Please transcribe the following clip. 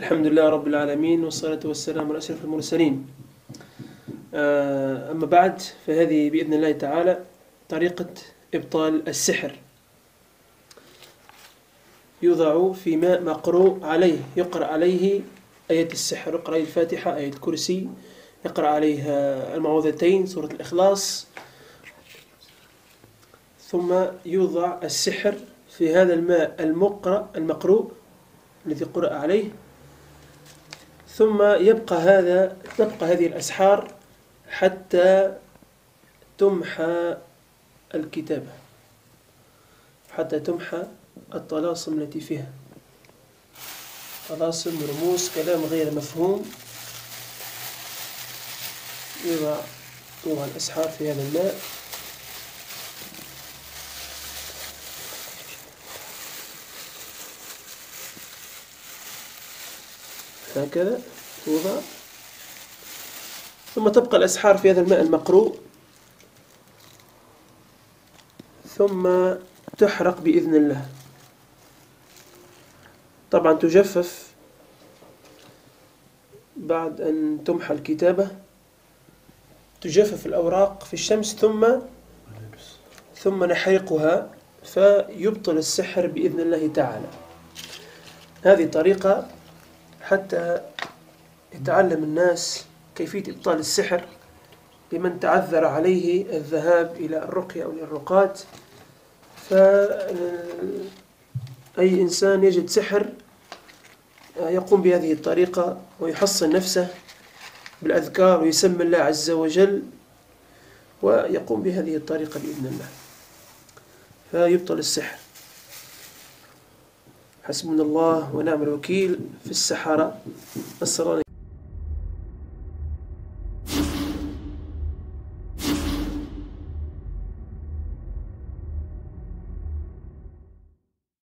الحمد لله رب العالمين، والصلاة والسلام على أشرف المرسلين. أما بعد، فهذه بإذن الله تعالى طريقة إبطال السحر. يوضع في ماء مقروء عليه، يقرأ عليه آية السحر، يقرأ عليه الفاتحة، آية كرسي، يقرأ عليه المعوذتين، سورة الإخلاص، ثم يوضع السحر في هذا الماء المقروء الذي قرأ عليه، ثم تبقى هذه الأسحار حتى تمحى الكتابة، حتى تمحى الطلاسم التي فيها، طلاسم، رموز، كلام غير مفهوم. توضع الأسحار في هذا الماء، هكذا توضع، ثم تبقى الأسحار في هذا الماء المقروء، ثم تحرق بإذن الله. طبعا تجفف بعد أن تمحى الكتابة، تجفف الأوراق في الشمس ثم نحرقها، فيبطل السحر بإذن الله تعالى. هذه طريقة حتى يتعلم الناس كيفية إبطال السحر، لمن تعذر عليه الذهاب إلى الرقية أو الرقاة. فأي إنسان يجد سحر يقوم بهذه الطريقة ويحصن نفسه بالأذكار ويسمي الله عز وجل ويقوم بهذه الطريقة بإذن الله، فيبطل السحر. حسبنا الله ونعم الوكيل في السحرة. السلام عليكم.